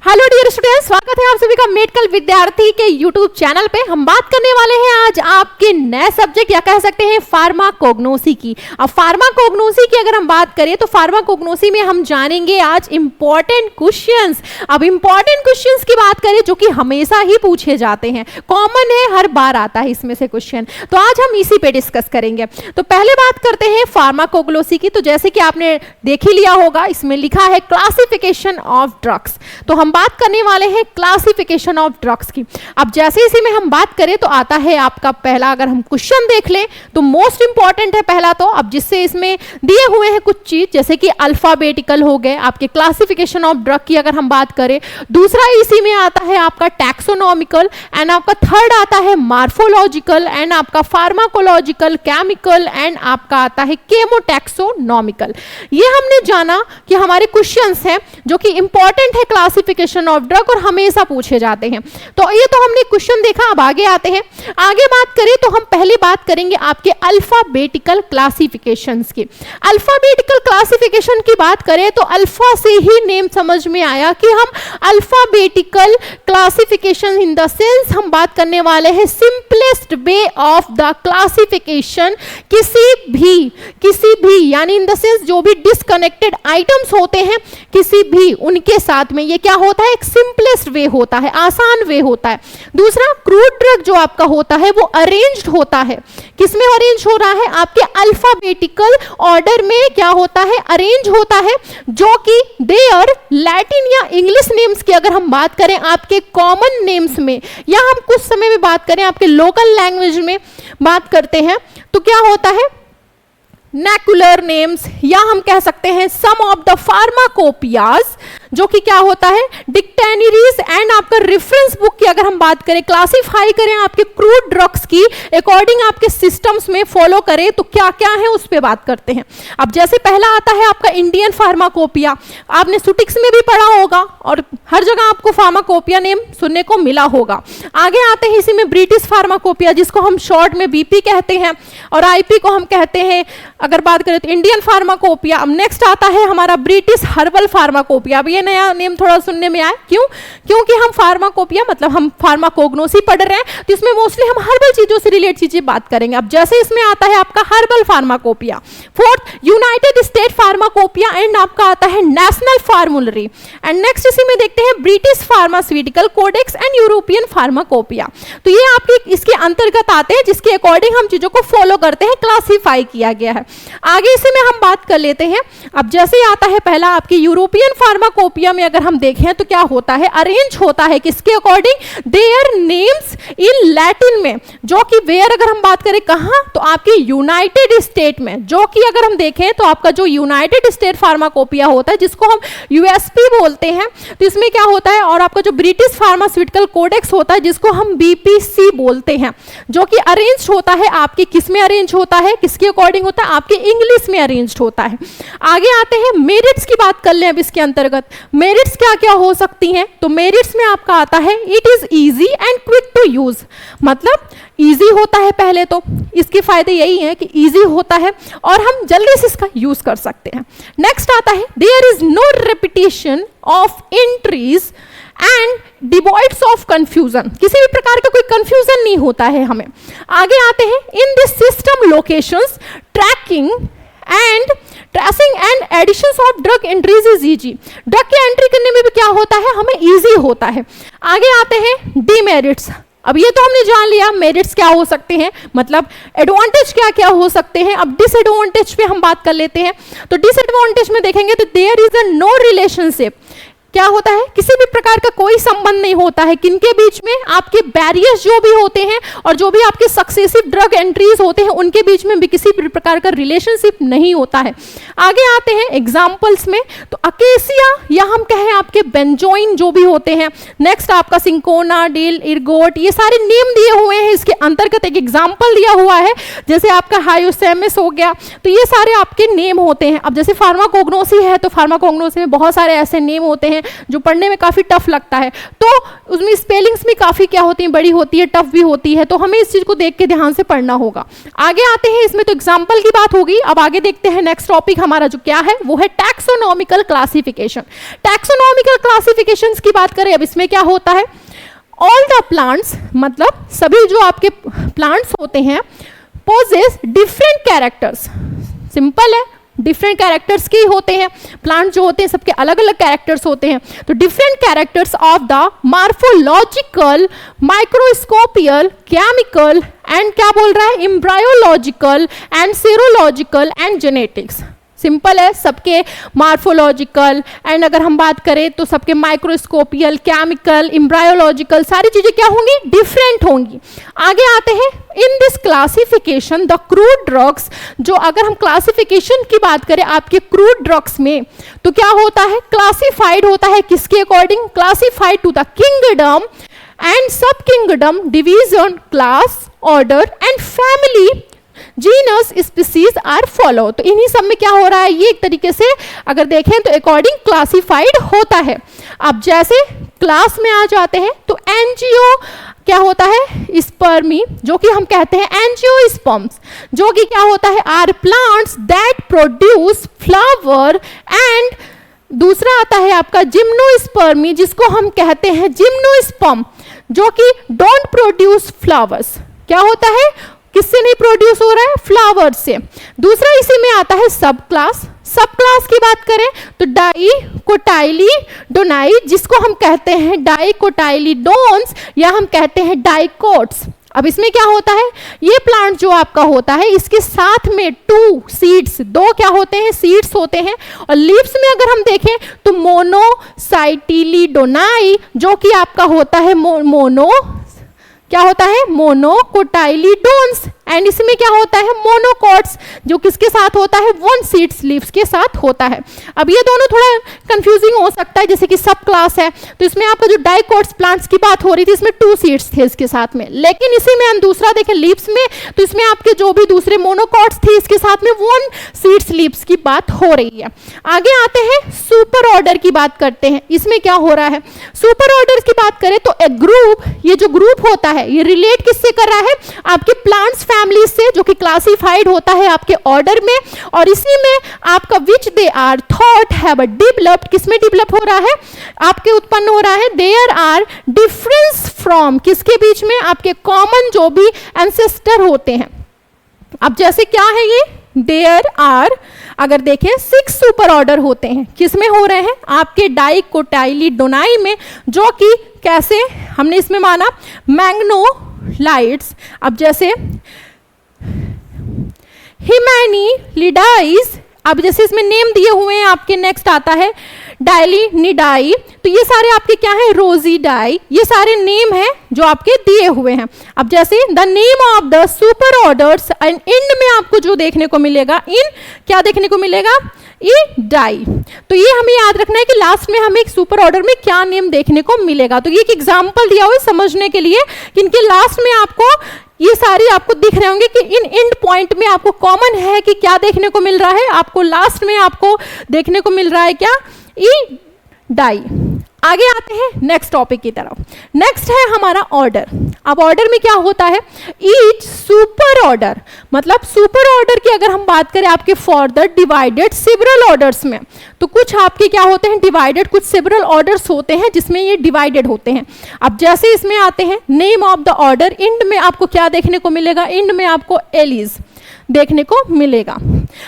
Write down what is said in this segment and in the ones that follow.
Hello dear students, स्वागत है आप सभी का मेडिकल विद्यार्थी के यूट्यूब चैनल पे। हम बात करने वाले हैं आज आपके नए सब्जेक्ट या कह सकते हैं फार्माकोग्नोसी की। अब फार्माकोग्नोसी की अगर हम बात करें तो फार्माकोग्नोसी में हम जानेंगे आज इंपॉर्टेंट क्वेश्चंस। अब इंपॉर्टेंट क्वेश्चंस की बात करें जो कि हमेशा ही पूछे जाते हैं, कॉमन है, हर बार आता है इसमें से क्वेश्चन, तो आज हम इसी पे डिस्कस करेंगे। तो पहले बात करते हैं फार्माकोग्नोसी की। तो जैसे कि आपने देख ही लिया होगा, इसमें लिखा है क्लासिफिकेशन ऑफ ड्रग्स। तो हम बात करने वाले हैं क्लासिफिकेशन ऑफ ड्रग्स की। अब जैसे इसी में हम बात करें तो आता है आपका पहला, अगर हम क्वेश्चन देख लें तो मोस्ट इंपॉर्टेंट है पहला तो, अब जिससे इसमें दिए हुए हैं कुछ चीज जैसे कि अल्फाबेटिकल हो गए आपके क्लासिफिकेशन ऑफ ड्रग की अगर हम बात करें। दूसरा इसी में आता है आपका टैक्सोनॉमिकल, एंड आपका थर्ड आता है मार्फोलॉजिकल, एंड आपका फार्माकोलॉजिकल, केमिकल, एंड आपका आता है केमोटैक्सोनॉमिकल। ये हमने जाना कि हमारे क्वेश्चंस हैं जो कि इंपॉर्टेंट है क्लासिफिकेशन ऑफ ड्रग और हमेशा पूछे जाते हैं। तो ये तो हमने क्वेश्चन देखा। अब आगे आते हैं, आगे बात करें तो हम पहले बात करेंगे आपके अल्फाबेटिकल क्लासिफिकेशंस की। अल्फाबेटिकल क्लासिफिकेशन की बात करें तो अल्फा से ही नेम समझ में आया कि हम alphabetical classification in the sense हम बात करने वाले हैं simplest way of the classification. किसी भी यानी इन द सेंस जो भी डिस्कनेक्टेड आइटम्स होते हैं किसी भी उनके साथ में ये क्या होता है, एक सिंपलेस्ट वे होता है, आसान वे होता है। दूसरा क्रूड ड्रग जो आपका होता है वो अरेंज्ड होता है, किसमें अरेंज हो रहा है, आपके अल्फाबेटिकल ऑर्डर में क्या होता है, अरेंज होता है, जो कि देयर लैटिन या इंग्लिश नेम्स की अगर हम बात करें आपके कॉमन नेम्स में, या हम कुछ समय में बात करें आपके लोकल लैंग्वेज में बात करते हैं तो क्या होता है, नेकुलर नेम्स, या हम कह सकते हैं सम ऑफ द फार्माकोपियाज, जो कि क्या होता है डिक्टेनरीज, एंड आपका रेफरेंस बुक की अगर हम बात करें, क्लासिफाई करें आपके क्रूड ड्रग्स की अकॉर्डिंग आपके सिस्टम्स में फॉलो करें तो क्या क्या है उस पर बात करते हैं। अब जैसे पहला आता है आपका इंडियन फार्माकोपिया, आपने सुटिक्स में भी पढ़ा होगा और हर जगह आपको फार्माकोपिया नेम सुनने को मिला होगा। आगे आते हैं इसी में ब्रिटिश फार्माकोपिया, जिसको हम शॉर्ट में बीपी कहते हैं, और आईपी को हम कहते हैं अगर बात करें तो इंडियन फार्माकोपिया। अब नेक्स्ट आता है हमारा ब्रिटिश हर्बल फार्माकोपिया। अब ये नया नेम थोड़ा सुनने में आया, क्योंकि हम फार्माकोपिया मतलब हम फार्माकोग्नोसी पढ़ रहे हैं तो इसमें मोस्टली हम हर्बल चीजों से रिलेटेड चीजें बात करेंगे। अब जैसे इसमें आता है आपका herbal pharmacopoeia, fourth United state pharmacopoeia, and आपका आता है नेशनल फार्मुलरी, एंड नेक्स्ट इसी में देखते हैं British pharmaceutical codex and European pharmacopoeia. तो ये आपके इसके अंतर्गत आते हैं जिसके अकॉर्डिंग हम चीजों को फॉलो करते हैं, क्लासीफाई किया गया है। आगे इसी में हम बात कर लेते हैं। अब जैसे आता है पहला आपकी यूरोपियन फार्माकोपिया में अगर हम देखें तो क्या होता है, अरेंज होता है किसके according, their names in Latin में, जो कि वेयर अगर हम बात करें कहां तो आपके यूनाइटेड स्टेट में, जो कि अगर हम देखें तो आपका जो यूनाइटेड स्टेट फार्माकोपिया होता है जिसको हम यूएसपी बोलते हैं, तो इसमें क्या होता है, और आपका जो ब्रिटिश फार्मास्यूटिकल कोडेक्स होता है जिसको हम बीपीसी बोलते हैं, जो कि अरेंज होता है आपके किस में अरेंज होता है, किसके अकॉर्डिंग होता है, आपके इंग्लिश में अरेंज होता है। आगे आते हैं मेरिट्स की बात कर लें। अब इसके अंतर्गत मेरिट्स क्या क्या हो सकती हैं, तो मेरिट्स में आपका आता है it is easy and quick to use, मतलब इजी होता है, पहले तो इसके फायदे यही हैं कि इजी होता है और हम जल्दी से इसका यूज कर सकते हैं। नेक्स्ट आता है there is no repetition of entries and devoids of confusion, किसी भी प्रकार का कोई कंफ्यूजन नहीं होता है हमें। आगे आते हैं in this system locations tracking and tracing and additions of drug entries is easy, drug की एंट्री करने में भी क्या होता है, हमें इजी होता है। आगे आते हैं डीमेरिट्स। अब ये तो हमने जान लिया मेरिट्स क्या हो सकते हैं, मतलब एडवांटेज क्या क्या हो सकते हैं। अब डिसएडवांटेज पे हम बात कर लेते हैं। तो डिसएडवांटेज में देखेंगे तो there is a no relationship, क्या होता है, किसी भी प्रकार का कोई संबंध नहीं होता है किनके बीच में, आपके बैरियर्स जो भी होते हैं और जो भी आपके सक्सेसिव ड्रग एंट्रीज होते हैं उनके बीच में भी किसी भी प्रकार का रिलेशनशिप नहीं होता है। आगे आते हैं एग्जांपल्स में, तो अकेसिया या हम कहें आपके बेंजोइन जो भी होते हैं, नेक्स्ट आपका सिंकोना, डिल, इर्गोट, ये सारे नेम दिए हुए हैं। इसके अंतर्गत एक एग्जाम्पल दिया हुआ है जैसे आपका हायोसेमिस हो गया, तो ये सारे आपके नेम होते हैं। अब जैसे फार्माकोग्नोसी है तो फार्माकोग्नोसी में बहुत सारे ऐसे नेम होते हैं हैं जो पढ़ने में काफ़ी टफ लगता है, तो उसमें स्पेलिंग्स भी काफ़ी क्या होती हैं, बड़ी होती है, टफ भी होती है, तो हमें इस चीज़ को देख के ध्यान से पढ़ना होगा। आगे आते हैं, इसमें तो एग्जाम्पल की बात होगी। अब आगे देखते हैं नेक्स्ट टॉपिक हमारा जो क्या है वो है टैक्सोनॉमिकल क्लासिफिकेशन। टैक्सोनॉमिकल क्लासिफिकेशन की बात करें, अब इसमें क्या होता है, ऑल द प्लांट्स, मतलब सभी जो आपके प्लांट्स होते हैं, पोजेस डिफरेंट कैरेक्टर्स। सिंपल है, डिफरेंट कैरेक्टर्स के होते हैं, प्लांट जो होते हैं सबके अलग अलग कैरेक्टर्स होते हैं। तो different characters of the morphological, microscopial, chemical and क्या बोल रहा है, embryological and serological and genetics. Simple है, सबके मार्फोलॉजिकल एंड अगर हम बात करें तो सबके माइक्रोस्कोपियल, केमिकल, एम्ब्रायोलॉजिकल, सारी चीजें क्या होंगी, डिफरेंट होंगी। आगे आते हैं, in this classification the crude drugs, जो अगर हम क्लासिफिकेशन की बात करें आपके क्रूड ड्रग्स में, तो क्या होता है, क्लासिफाइड होता है किसके according, classified to the kingdom and sub kingdom, division, class, order and family, genus, species are follow. तो इन्हीं सब में क्या हो रहा है, ये एक तरीके से अगर देखें तो अकॉर्डिंग क्लासिफाइड होता है। अब जैसे क्लास में आ जाते हैं तो एंजियो क्या होता है, स्पर्मी, जो कि हम कहते हैं एंजियोस्पर्म्स, जो कि क्या होता है, are plants that produce flower and दूसरा आता है आपका जिम्नोस्पर्मी, जिसको हम कहते हैं जिम्नोस्पर्म, जो कि डोंट प्रोड्यूस फ्लावर्स। क्या होता है, किससे नहीं प्रोड्यूस हो रहा है, फ्लावर से। दूसरा इसी में आता है सब क्लास। सब क्लास की बात करें तो डाइकोटाइलिडोनाई, जिसको हम कहते हैं डाइकोटाइलिडोन्स या हम कहते हैं डाइकोट्स। अब इसमें क्या होता है, ये प्लांट जो आपका होता है इसके साथ में 2 सीड्स, 2 क्या होते हैं, सीड्स होते हैं। और लीव्स में अगर हम देखें तो मोनोसाइटिलिडोनाई, जो कि आपका होता है क्या होता है, मोनोकोटाइलिडोन्स, एंड इसमें क्या होता है, मोनोकॉट्स, जो किसके साथ होता है, 1 सीड्स लीव्स के साथ होता है। अब ये दोनों थोड़ा कंफ्यूजिंग हो सकता है, जैसे कि सब क्लास है तो इसमें आपका जो डाइकोट्स प्लांट्स की बात हो रही थी इसमें 2 सीड्स थे इसके साथ में, लेकिन इसी में हम दूसरा देखें लीव्स में तो इसमें आपके जो भी दूसरे मोनोकॉट्स थे इसके साथ में 1 सीड्स लीव्स की बात हो रही है। आगे आते हैं, सुपर ऑर्डर की बात करते हैं। इसमें क्या हो रहा है, सुपर ऑर्डर की बात करें तो ए ग्रुप, ये जो ग्रुप होता है ये रिलेट किससे कर रहा है, आपके प्लांट्स फैमिली से, जो कि क्लासिफाइड होता है आपके ऑर्डर में, और इसी में आपका which they are thought have developed, किसमें डेवलप हो रहा है, आपके उत्पन्न हो रहा है, देयर आर डिफरेंस फ्रॉम, किसके बीच में, आपके कॉमन जो भी एंसेस्टर होते हैं। अब जैसे क्या है ये, देयर आर, अगर देखें 6 सुपर ऑर्डर होते हैं, किसमें हो रहे हैं, आपके डाइकोटाइलिडोनाई में, जो कि कैसे हमने इसमें माना मैग्नोलाइट्स। अब जैसे हिमैनिलिडाइस, अब जैसे इसमें नेम दिए हुए हैं आपके, नेक्स्ट आता है डाइलिनिडाई, तो ये सारे आपके क्या है, रोजीडाई, ये सारे नेम हैं जो आपके दिए हुए हैं। अब जैसे the name of the super orders and end में आपको जो देखने को मिलेगा, इन क्या देखने को मिलेगा, ई डाई। तो ये हमें याद रखना है कि लास्ट में हमें एक सुपर ऑर्डर में क्या नेम देखने को मिलेगा। तो ये एक एग्जाम्पल दिया हुआ है समझने के लिए कि इनके लास्ट में आपको ये सारी आपको दिख रहे होंगे कि इन एंड पॉइंट में आपको कॉमन है कि क्या देखने को मिल रहा है, आपको लास्ट में आपको देखने को मिल रहा है क्या, ई डाई। आगे आते हैं नेक्स्ट टॉपिक की तरफ। नेक्स्ट है हमारा ऑर्डर। अब ऑर्डर में क्या होता है, ईच सुपर ऑर्डर, मतलब सुपर ऑर्डर की अगर हम बात करें आपके फॉर्दर डिवाइडेड सिवरल ऑर्डर्स में, तो कुछ आपके क्या होते हैं डिवाइडेड, कुछ सिवरल ऑर्डर्स होते हैं जिसमें ये डिवाइडेड होते हैं। अब जैसे इसमें आते हैं name of the order, end में आपको क्या देखने को मिलेगा, इंड में आपको एलिस देखने को मिलेगा।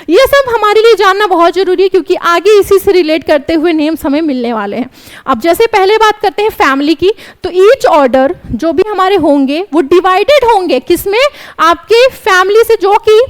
ये सब हमारे लिए जानना बहुत जरूरी है क्योंकि आगे इसी से रिलेट करते हुए नेम्स हमें मिलने वाले हैं। अब जैसे पहले बात करते हैं फैमिली की, तो ईच ऑर्डर जो भी हमारे होंगे वो डिवाइडेड होंगे किसमें, आपके फैमिली से, जो कि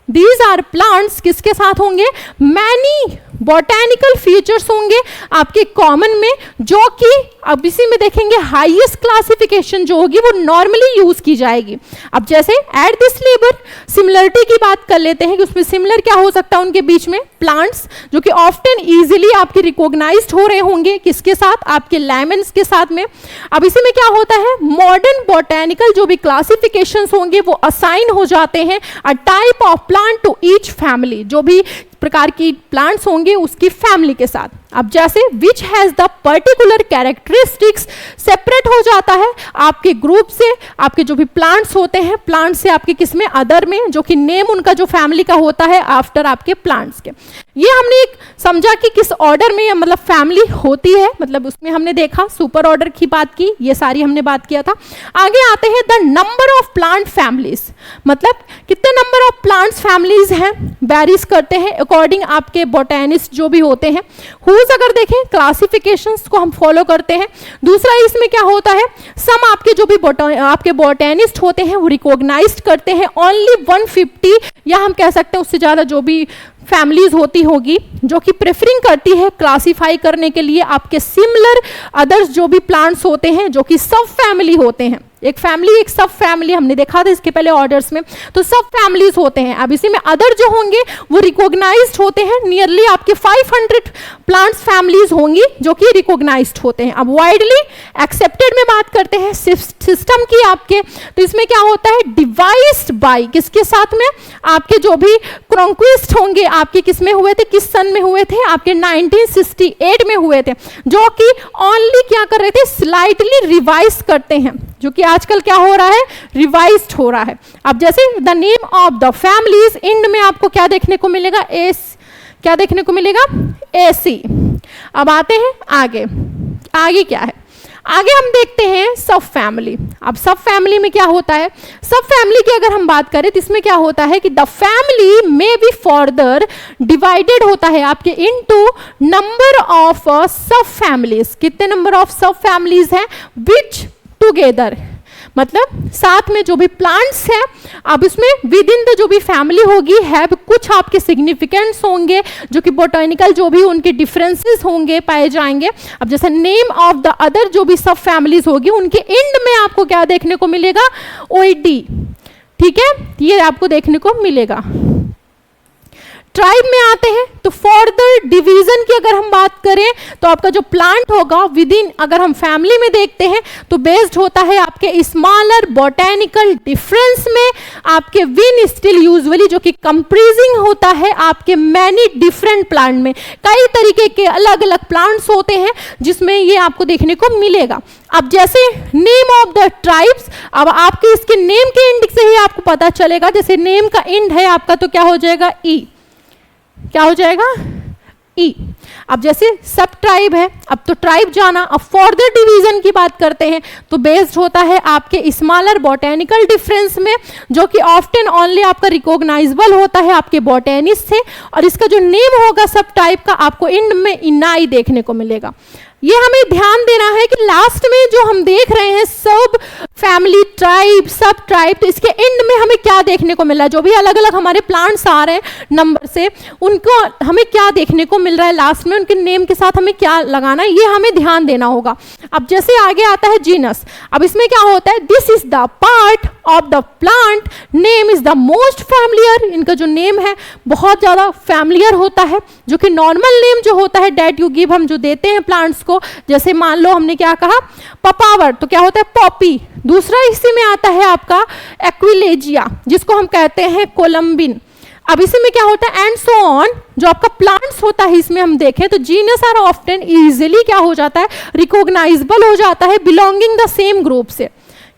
दीज आर प्लांट्स किसके साथ होंगे, मैनी बॉटेनिकल फीचर्स होंगे आपके कॉमन में, जो कि अब इसी में देखेंगे हाईएस्ट क्लासिफिकेशन जो होगी वो नॉर्मली यूज की जाएगी। अब जैसे एट दिस लेबर, सिमिलरिटी की बात कर लेते हैं कि उसमें सिमिलर क्या हो सकता है उनके बीच में, प्लांट्स जो कि ऑफ्टन इजीली आपके रिकॉग्नाइज्ड हो रहे होंगे, किसके साथ, आपके लेमन्स के साथ में। अब इसी में क्या होता है, मॉडर्न बोटेनिकल जो भी क्लासिफिकेशंस होंगे वो असाइन हो जाते हैं a type of plant to each family, जो भी प्रकार की प्लांट्स होंगे उसकी फैमिली के साथ। अब जैसे which has the particular characteristics separate हो जाता है आपके ग्रुप से, आपके जो भी प्लांट्स होते हैं प्लांट से आपके किसमें, अदर में, जो कि नेम उनका जो फैमिली का होता है आफ्टर आपके प्लांट्स के। ये हमने एक समझा कि किस ऑर्डर में मतलब फैमिली होती है, मतलब उसमें हमने देखा सुपर ऑर्डर की बात की, ये सारी हमने बात किया था। आगे आते हैं the number of plant families, मतलब कितने नंबर ऑफ प्लांट्स फैमिलीज हैं, वेरीज करते हैं अकॉर्डिंग आपके बोटेनिस्ट जो भी होते हैं। हुज अगर देखें क्लासिफिकेशंस को हम फॉलो करते हैं। दूसरा इसमें क्या होता है, सम आपके जो भी आपके बोटेनिस्ट होते हैं वो रिकॉग्नाइज्ड करते हैं ओनली 150 या हम कह सकते हैं उससे ज़्यादा जो भी फैमिलीज होती होगी जो कि प्रेफरिंग करती है क्लासिफाई करने के लिए आपके सिमिलर अदर्स जो भी प्लांट्स होते हैं जो कि सब फैमिली होते हैं। एक फैमिली एक सब फैमिली हमने देखा था इसके पहले ऑर्डर्स में, तो सब फैमिलीज होते हैं। अब इसी में अदर जो होंगे वो रिकॉग्नाइज्ड होते हैं, नियरली आपके 500 प्लांट्स फैमिलीज होंगी जो कि रिकॉग्नाइज्ड होते हैं। अब वाइडली एक्सेप्टेड में बात करते हैं सिस्टम की आपके, तो इसमें क्या होता है, डिवाइस्ड बाय किसके साथ में, आपके जो भी क्रोंक्विस्ट होंगे आपके किस में हुए थे, किस सन में हुए थे, आपके 1968 में हुए थे, जो कि ओनली क्या कर रहे थे, स्लाइटली रिवाइज करते हैं, जो कि आजकल क्या हो रहा है, रिवाइज्ड हो रहा है। अब जैसे the name of the families, end में आपको क्या देखने को मिलेगा, क्या देखने को मिलेगा, AC। अब आते हैं आगे, आगे क्या है, आगे हम देखते हैं सब फैमिली। अब सब फैमिली में क्या होता है, सब फैमिली की अगर हम बात करें तो इसमें क्या होता है कि द फैमिली में बी फर्दर डिवाइडेड होता है आपके इनटू नंबर ऑफ सब फैमिलीज। कितने नंबर ऑफ सब फैमिलीज हैं, विच टुगेदर, मतलब साथ में जो भी प्लांट्स हैं, अब इसमें विद इन द जो भी फैमिली होगी है कुछ आपके सिग्निफिकेंट्स होंगे जो कि बोटेनिकल जो भी उनके डिफरेंसेस होंगे पाए जाएंगे। अब जैसे नेम ऑफ द अदर जो भी सब फैमिलीज होगी उनके एंड में आपको क्या देखने को मिलेगा, OD, ठीक है, ये आपको देखने को मिलेगा। ट्राइब में आते हैं तो फर्दर डिवीजन की अगर हम बात करें तो आपका जो प्लांट होगा विद इन, अगर हम फैमिली में देखते हैं तो बेस्ड होता है आपके स्मॉलर बोटेनिकल डिफरेंस में, आपके विन स्टिल यूजुअली जो कि कंप्रीजिंग होता है आपके मैनी डिफरेंट प्लांट में, कई तरीके के अलग अलग प्लांट्स होते हैं जिसमें ये आपको देखने को मिलेगा। अब जैसे नेम ऑफ द ट्राइब्स, अब आपके इसके नेम के इंड से ही आपको पता चलेगा, जैसे नेम का इंड है आपका तो क्या हो जाएगा, E, क्या हो जाएगा, E। अब जैसे सब ट्राइब है, अब तो ट्राइब जाना, अब फर्दर डिवीजन की बात करते हैं तो बेस्ड होता है आपके स्मॉलर बोटेनिकल डिफरेंस में जो कि ऑफ्टन ओनली आपका रिकॉग्नाइजेबल होता है आपके बोटेनिस्ट से, और इसका जो नेम होगा सब टाइप का आपको इंड में इनाई देखने को मिलेगा। ये हमें ध्यान देना है कि लास्ट में जो हम देख रहे हैं सब फैमिली, ट्राइब, सब ट्राइब, तो इसके एंड में हमें क्या देखने को मिल रहा है, जो भी अलग अलग हमारे प्लांट्स आ रहे हैं नंबर से उनको हमें क्या देखने को मिल रहा है, लास्ट में उनके नेम के साथ हमें क्या लगाना है, ये हमें ध्यान देना होगा। अब जैसे आगे आता है जीनस, अब इसमें क्या होता है, this is the part of the plant name is the most familiar, इनका जो नेम है बहुत ज़्यादा फैमिलियर होता है, जो कि नॉर्मल नेम जो होता है डेट यू गिव हम जो देते हैं प्लांट्स को, जैसे मान लो हमने क्या कहा पपावर तो क्या होता है पॉपी। दूसरा इसी में आता है आपका एक्विलेजिया जिसको हम कहते हैं कोलम्बिन। अब इसी में क्या होता है एंड सो ऑन, जो आपका प्लांट्स होता है इसमें हम देखें तो जीनस आर ऑफ्टन इजीली क्या हो जाता है, रिकॉग्नाइजेबल हो जाता है, बिलोंगिंग द सेम ग्रुप से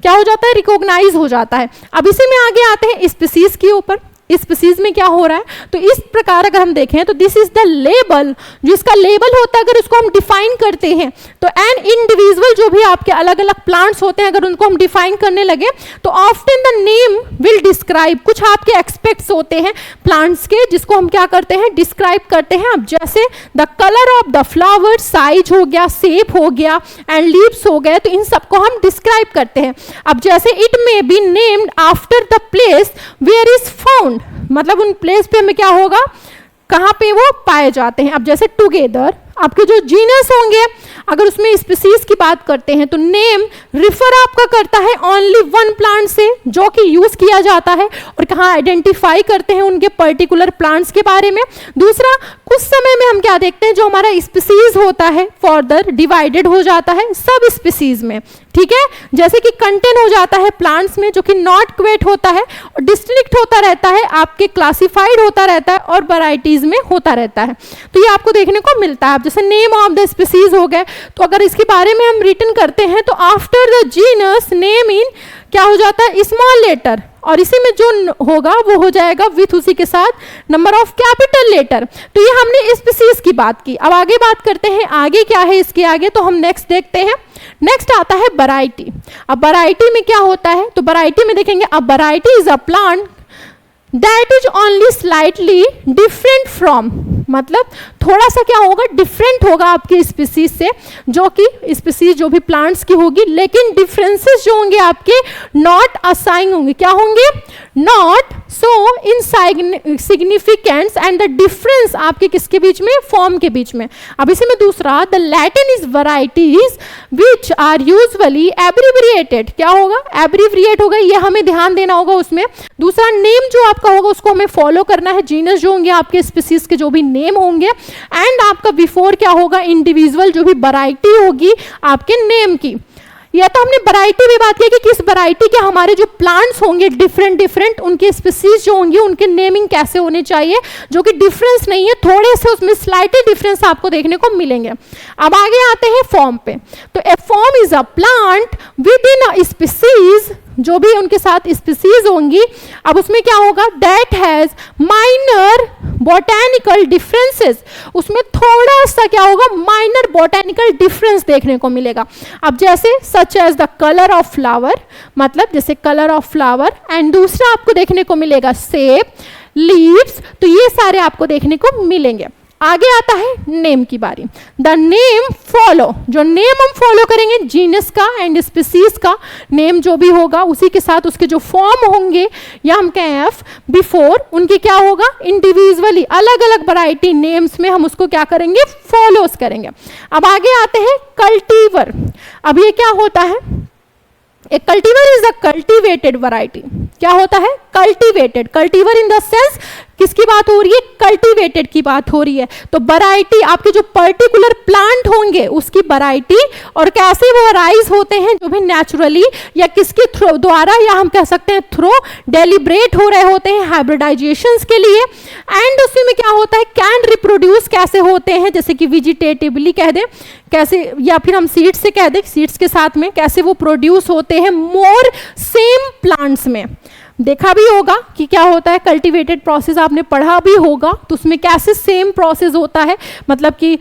क्या हो जाता है, रिकॉग्नाइज हो जाता है। अब इसी में आगे आते हैं स्पीसीज के ऊपर, स्पीसीज में क्या हो रहा है, तो इस प्रकार अगर हम देखें तो दिस इज द लेबल, जिसका लेबल होता है अगर उसको हम डिफाइन करते हैं तो एन इंडिविजुअल जो भी आपके अलग अलग प्लांट्स होते हैं अगर उनको हम डिफाइन करने लगे तो often the name will describe, कुछ आपके एक्सपेक्ट्स होते हैं प्लांट्स के जिसको हम क्या करते हैं, डिस्क्राइब करते हैं। अब जैसे the colour of the flower, size हो गया, शेप हो गया एंड लीव्स हो गए, तो इन सबको हम डिस्क्राइब करते हैं। अब जैसे it may be named after the place where is found, मतलब उन प्लेस पे हमें क्या होगा, कहाँ पे वो पाए जाते हैं। अब जैसे टुगेदर, आपके जो जीनस होंगे अगर उसमें स्पीसीज की बात करते हैं तो नेम रिफर आपका करता है ओनली वन प्लांट से जो कि यूज किया जाता है, और कहाँ आइडेंटिफाई करते हैं उनके पर्टिकुलर प्लांट्स के बारे में। दूसरा, कुछ समय में हम क्या देखते हैं, जो हमारा स्पीसीज होता है फर्दर डिवाइडेड हो जाता है सब स्पीसीज में, ठीक है। जैसे कि कंटेन हो जाता है प्लांट्स में जो कि नॉट क्वेट होता है, और डिस्ट्रिक्ट होता रहता है आपके क्लासिफाइड होता रहता है, और वैरायटीज में होता रहता है। तो ये आपको देखने को मिलता है। जैसे नेम ऑफ द स्पीसीज हो गए, तो अगर इसके बारे में हम रिटन करते हैं तो after the genus name in क्या हो जाता है, स्मॉल लेटर, और इसी में जो होगा वो हो जाएगा विथ उसी के साथ नंबर ऑफ कैपिटल लेटर। तो ये हमने स्पीसीज की बात की। अब आगे बात करते हैं, आगे क्या है इसके आगे, तो हम नेक्स्ट देखते हैं। नेक्स्ट आता है वैरायटी। अब वैरायटी में क्या होता है, तो वैरायटी में देखेंगे, अब variety is a plant that is only slightly different from, मतलब थोड़ा सा क्या होगा, डिफरेंट होगा आपके स्पीसीज से, जो कि स्पीसीज जो भी प्लांट्स की होगी, लेकिन डिफरेंसेस जो होंगे आपके नॉट असाइन होंगे, क्या होंगे, not so in significance and the difference आपके किसके बीच में, फॉर्म के बीच में। अब इसी में दूसरा, the Latin is varieties which are usually abbreviated, क्या होगा, एब्रिविएट होगा, ये हमें ध्यान देना होगा उसमें। दूसरा, नेम जो आपका होगा उसको हमें फॉलो करना है, जीनस जो होंगे आपके स्पीसीज के जो भी नेम होंगे, एंड आपका बिफोर क्या होगा, इंडिविजुअल जो भी वैरायटी होगी आपके नेम की। या तो हमने वैरायटी भी बात की कि किस वैरायटी के हमारे जो प्लांट्स होंगे डिफरेंट डिफरेंट, उनके स्पीसीज जो होंगे उनके नेमिंग कैसे होने चाहिए, जो कि डिफरेंस नहीं है, थोड़े से उसमें स्लाइटली डिफरेंस आपको देखने को मिलेंगे। अब आगे आते हैं फॉर्म पे। तो a form is a plant within a species, जो भी उनके साथ स्पीसीज होंगी, अब उसमें क्या होगा, that has minor botanical differences, उसमें थोड़ा सा क्या होगा, माइनर बोटैनिकल डिफरेंस देखने को मिलेगा। अब जैसे such as the colour of flower, मतलब जैसे कलर ऑफ फ्लावर, एंड दूसरा आपको देखने को मिलेगा शेप, लीव्स, तो ये सारे आपको देखने को मिलेंगे। आगे आता है नेम की बारी। द नेम फॉलो, जो नेम हम फॉलो करेंगे जीनस का एंड स्पीसीज का नेम जो भी होगा उसी के साथ उसके जो फॉर्म होंगे, या हम कहें एफ बिफोर, उनके क्या होगा, इंडिविजुअली अलग अलग वैरायटी नेम्स में हम उसको क्या करेंगे, फॉलोज करेंगे। अब आगे आते हैं कल्टीवर। अब ये क्या होता है, एक cultivar is a cultivated variety, क्या होता है, cultivated, cultivar in the sense किसकी बात हो रही है, कल्टीवेटेड की बात हो रही है। तो वैरायटी आपके जो पर्टिकुलर प्लांट होंगे उसकी वैरायटी, और कैसे वो राइज होते हैं, जो भी नेचुरली या किसके थ्रू द्वारा, या हम कह सकते हैं थ्रू डेलिब्रेट हो रहे होते हैं हाइब्रिडाइजेशंस के लिए। एंड उसी में क्या होता है, कैन रिप्रोड्यूस कैसे होते हैं, जैसे कि वेजिटेटिवली कह दें कैसे, या फिर हम सीड्स से कह दें, सीड्स के साथ में कैसे वो प्रोड्यूस होते हैं मोर सेम प्लांट्स में। देखा भी होगा कि क्या होता है, कल्टीवेटेड प्रोसेस आपने पढ़ा भी होगा, तो उसमें कैसे सेम प्रोसेस होता है, मतलब कि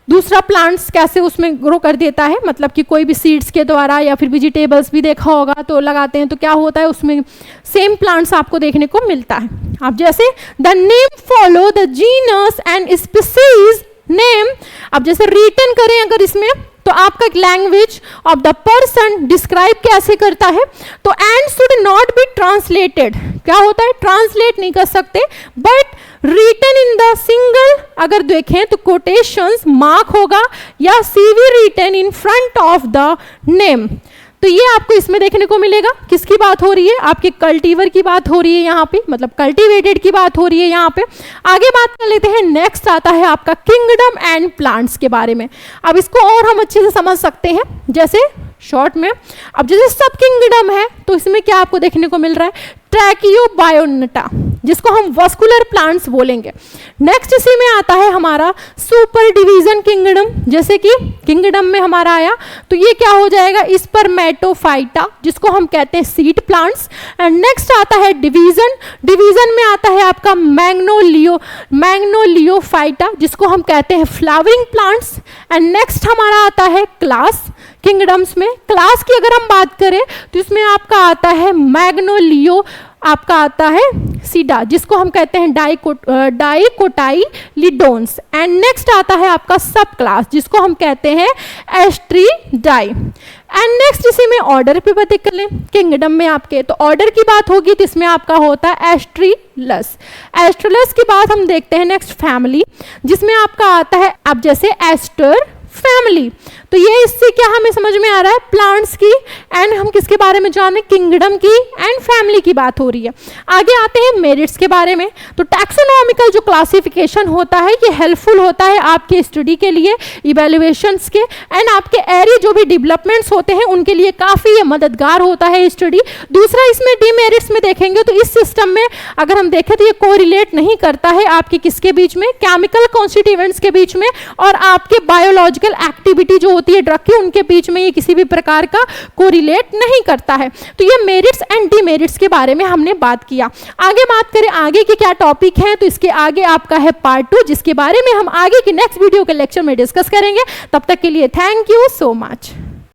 दूसरा प्लांट्स कैसे उसमें ग्रो कर देता है, मतलब कि कोई भी सीड्स के द्वारा, या फिर वेजिटेबल्स भी देखा होगा तो लगाते हैं, तो क्या होता है उसमें सेम प्लांट्स आपको देखने को मिलता है। अब जैसे the name follow the genus and species name, अब जैसे रिटन करें अगर इसमें, तो आपका language of the person describe कैसे करता है, तो and should not be translated, क्या होता है, ट्रांसलेट नहीं कर सकते, but written in the single, अगर देखें तो कोटेशंस मार्क होगा, या CV written in front of the name. तो ये आपको इसमें देखने को मिलेगा, किसकी बात हो रही है, आपके कल्टीवर की बात हो रही है यहाँ पे, मतलब कल्टीवेटेड की बात हो रही है यहाँ पे। आगे बात कर लेते हैं, नेक्स्ट आता है आपका किंगडम एंड प्लांट्स के बारे में। अब इसको और हम अच्छे से समझ सकते हैं, जैसे शॉर्ट में, अब जैसे सब किंगडम है तो इसमें क्या आपको देखने को मिल रहा है, ट्रैकियोबायोनेटा, जिसको हम वस्कुलर प्लांट्स बोलेंगे। नेक्स्ट इसी में आता है हमारा सुपर डिवीजन किंगडम, जैसे कि किंगडम में हमारा आया तो ये क्या हो जाएगा, स्पर्मेटोफाइटा, जिसको हम कहते हैं सीड प्लांट्स। एंड नेक्स्ट आता है डिवीजन, डिवीजन में आता है आपका मैग्नोलियोफाइटा, जिसको हम कहते हैं फ्लावरिंग प्लांट्स। एंड नेक्स्ट हमारा आता है क्लास, किंगडम्स में क्लास की अगर हम बात करें तो इसमें आपका आता है मैग्नोलियो, आपका आता है सीडा, जिसको हम कहते हैं डाइकोटाइलिडोन्स। एंड नेक्स्ट आता है आपका सब क्लास, जिसको हम कहते हैं एस्ट्रीडाई। एंड नेक्स्ट इसी में ऑर्डर पे बात कर लें, किंगडम में आपके तो ऑर्डर की बात होगी तो इसमें आपका होता है एस्ट्रीलस। एस्ट्रीलस की बात हम देखते हैं नेक्स्ट फैमिली, जिसमें आपका आता है अब जैसे एस्टर, फैमिली। तो ये इससे क्या हमें समझ में आ रहा है, प्लांट्स की एंड हम किसके बारे में जाने, किंगडम की एंड फैमिली की बात हो रही है। आगे आते हैं मेरिट्स के बारे में। तो टैक्सोनॉमिकल जो क्लासिफिकेशन होता है ये हेल्पफुल होता है आपके स्टडी के लिए, इवैल्यूएशंस के एंड आपके एरिया जो भी डेवलपमेंट्स होते हैं उनके लिए काफ़ी ये मददगार होता है स्टडी। दूसरा इसमें डीमेरिट्स में देखेंगे तो इस सिस्टम में अगर हम देखें तो ये कोरिलेट नहीं करता है आपके किसके बीच में, केमिकल कॉन्स्टिट्यूएंट्स के बीच में और आपके बायोलॉजिकल एक्टिविटी जो होती है ड्रग की उनके बीच में ये किसी भी प्रकार का कोरिलेट नहीं करता है। तो ये मेरिट्स एंड डीमेरिट्स के बारे में हमने बात किया। आगे बात करें आगे के क्या टॉपिक है, तो इसके आगे आपका है पार्ट 2 जिसके बारे में हम आगे की नेक्स्ट वीडियो के लेक्चर में डिस्कस करेंगे। तब तक के लिए थैंक यू सो मच।